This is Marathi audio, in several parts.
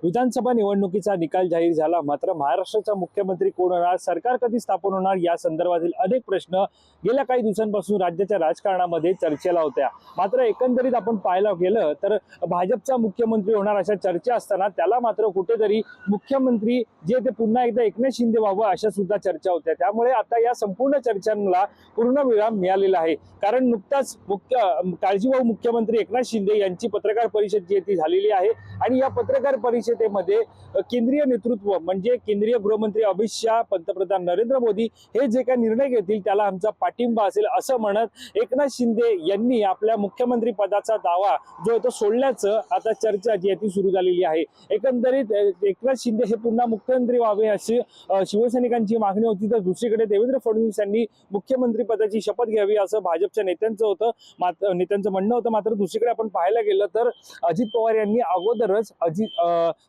विधानसभा निवडणुकीचा निकाल जाहीर झाला, मात्र महाराष्ट्राचा मुख्यमंत्री कोण होणार, सरकार कधी स्थापन होणार या संदर्भातील अनेक प्रश्न गेल्या काही दिवसांपासून राज्याच्या राजकारणामध्ये चर्चेला होत्या। मात्र एकंदरीत आपण पाहायला गेलं तर भाजपचा मुख्यमंत्री होणार अशा चर्चा असताना त्याला मात्र कुठेतरी मुख्यमंत्री जे ते पुन्हा एकदा एकनाथ शिंदे व्हावं अशा सुद्धा चर्चा होत्या। त्यामुळे आता या संपूर्ण चर्चांना पूर्णविराम मिळालेला आहे, कारण नुकताच काळजीवाहू मुख्यमंत्री एकनाथ शिंदे यांची पत्रकार परिषद जी ती झालेली आहे आणि या पत्रकार परिषदेमध्ये केंद्रीय नेतृत्व म्हणजे केंद्रीय गृहमंत्री अमित शाह, पंतप्रधान नरेंद्र मोदी हे जे काही निर्णय घेतील त्याला आमचा पाठिंबा असेल असं म्हणत एकनाथ शिंदे यांनी आपल्या मुख्यमंत्री पदाचा दावा जो आहे तो सोडल्याचं आता चर्चा जी आहे ती सुरू झालेली आहे। एकंदरीत एकनाथ शिंदे हे पुन्हा मुख्यमंत्री व्हावे अशी शिवसैनिकांची मागणी होती, तर दुसरीकडे देवेंद्र फडणवीस यांनी मुख्यमंत्री पदाची शपथ घ्यावी असं भाजपच्या नेत्यांचं म्हणणं होतं। मात्र दुसरीकडे आपण पाहायला गेलं तर अजित पवार यांनी अगोदरच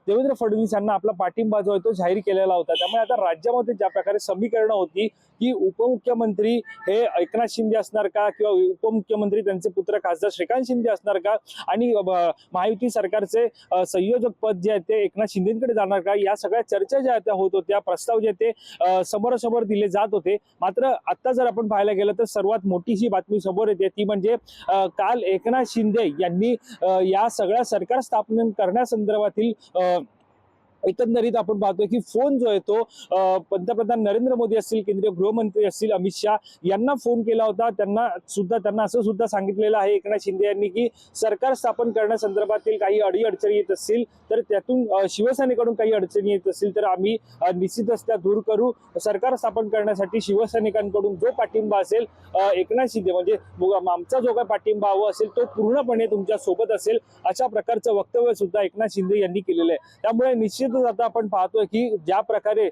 देवेंद्र फडणवीस यांना आपला पाठिंबा जो आहे तो जाहीर केलेला होता। त्यामुळे आता राज्यामध्ये ज्या प्रकारे समीकरणं होती की उपमुख्यमंत्री हे एकनाथ शिंदे असणार का किंवा उपमुख्यमंत्री त्यांचे पुत्र खासदार श्रीकांत शिंदे असणार का आणि महायुती सरकारचे संयोजक पद जे आहे ते एकनाथ शिंदेकडे जाणार का, या सगळ्या चर्चा ज्या त्या होत होत्या, प्रस्ताव जे ते समोरासमोर दिले जात होते। मात्र आता जर आपण पाहायला गेलं तर सर्वात मोठी ही बातमी समोर येते ती म्हणजे काल एकनाथ शिंदे यांनी या सगळ्या सरकार स्थापन करण्यासंदर्भातील एकंदरीत आपण पाहतोय की फोन जो आहे तो पंतप्रधान नरेंद्र मोदी असतील, केंद्रीय गृहमंत्री असतील अमित शाह यांना फोन केला होता। त्यांना असं सुद्धा सांगितलेलं आहे एकनाथ शिंदे यांनी की सरकार स्थापन करण्यासंदर्भातील काही अडीअडचणी येत असतील तर त्यातून शिवसेनेकडून काही अडचणी येत असतील तर आम्ही निश्चितच त्या दूर करू। सरकार स्थापन करण्यासाठी शिवसैनिकांकडून जो पाठिंबा असेल एकनाथ शिंदे म्हणजे आमचा जो काही पाठिंबा हवा असेल तो पूर्णपणे तुमच्या सोबत असेल अशा प्रकारचं वक्तव्य सुद्धा एकनाथ शिंदे यांनी केलेलं आहे। त्यामुळे निश्चित आता आपण पाहतोय की ज्या प्रकारे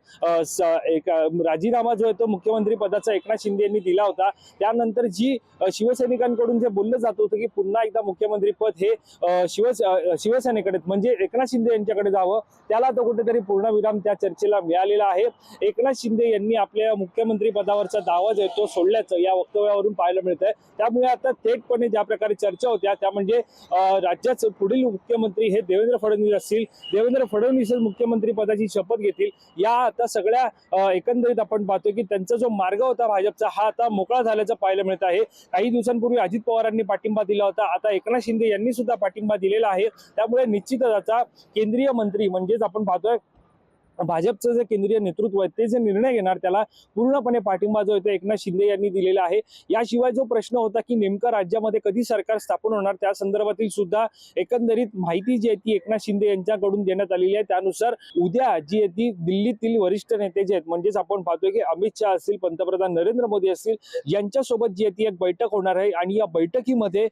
एक राजीनामा जो आहे तो मुख्यमंत्री पदाचा एकनाथ शिंदे यांनी दिला होता, त्यानंतर जी शिवसैनिकांकडून जे बोललं जात होतं की पुन्हा एकदा मुख्यमंत्री पद हे शिवसेनेकडे म्हणजे एकनाथ शिंदे यांच्याकडे जावं, त्याला तर कुठेतरी पूर्णविराम त्या चर्चेला मिळालेला आहे। एकनाथ शिंदे यांनी आपल्या मुख्यमंत्री पदावरचा दावा जो आहे तो सोडल्याचं या वक्तव्यावरून पाहायला मिळत आहे। त्यामुळे आता थेटपणे ज्या प्रकारे चर्चा होत्या त्या म्हणजे राज्याचे पुढील मुख्यमंत्री हे देवेंद्र फडणवीस असतील, देवेंद्र फडणवीस मुख्यमंत्री पदाची शपथ घेतील, या आता सगळ्या एकंदरीत आपण पाहतोय की त्यांचा जो मार्ग होता भाजपचा हा आता मोकळा झाल्याचं पाहायला मिळत आहे। काही दिवसांपूर्वी अजित पवारांनी पाठिंबा दिला होता, आता एकनाथ शिंदे यांनी सुद्धा पाठिंबा दिलेला आहे। त्यामुळे निश्चितच आता केंद्रीय मंत्री म्हणजेच आपण पाहतोय भाजपचं जे केंद्रीय नेतृत्व आहे ते जे निर्णय घेणार त्याला पूर्णपणे पाठिंबा जो आहे एकनाथ शिंदे यांनी दिलेला आहे। याशिवाय जो प्रश्न होता की नेमकं राज्यामध्ये कधी सरकार स्थापन होणार त्या संदर्भातील सुद्धा एकंदरीत माहिती जी आहे ती एकनाथ शिंदे यांच्याकडून देण्यात आलेली आहे। त्यानुसार उद्या जी आहे ती दिल्लीतील वरिष्ठ नेते जे आहेत म्हणजेच आपण पाहतोय की अमित शाह असतील, पंतप्रधान नरेंद्र मोदी असतील यांच्यासोबत जी आहे ती एक बैठक होणार आहे आणि या बैठकीमध्ये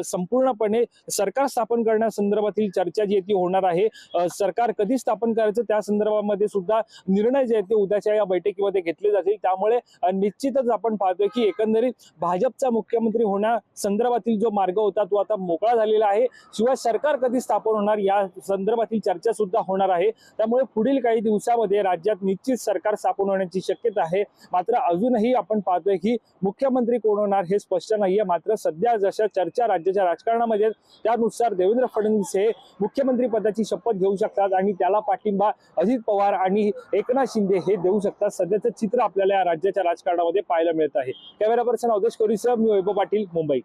संपूर्णपणे सरकार स्थापन करण्यासंदर्भातील चर्चा जी आहे ती होणार आहे। सरकार कधी स्थापन करायचं त्या संदर्भात मध्ये सुद्धा निर्णय जे आहेत ते उद्याच्या या बैठकीमध्ये घेतले जातील। त्यामुळे निश्चितच आपण पाहतोय की एकंदरीत भाजपचा मुख्यमंत्री होण्यासंदर्भातील जो मार्ग होता तो आता मोकळा झालेला आहे। शिवाय सरकार कधी स्थापन होणार या संदर्भातील चर्चा सुद्धा होणार आहे। त्यामुळे पुढील काही दिवसामध्ये राज्यात निश्चित सरकार स्थापन होण्याची शक्यता आहे। मात्र अजूनही आपण पाहतोय की मुख्यमंत्री कोण होणार हे स्पष्ट नाहीये। मात्र सध्या जशा चर्चा राज्याच्या राजकारणामध्ये त्यानुसार देवेंद्र फडणवीस हे मुख्यमंत्री पदाची शपथ घेऊ शकतात आणि त्याला पाठिंबा अजित पवार आणि एकनाथ शिंदे हे देऊ शकतात। सध्याचं चित्र आपल्याला या राज्याच्या राजकारणामध्ये पाहायला मिळत आहे। कॅमेरा पर्सन अवधेश कोरीसह मी वैभव पाटील, मुंबई।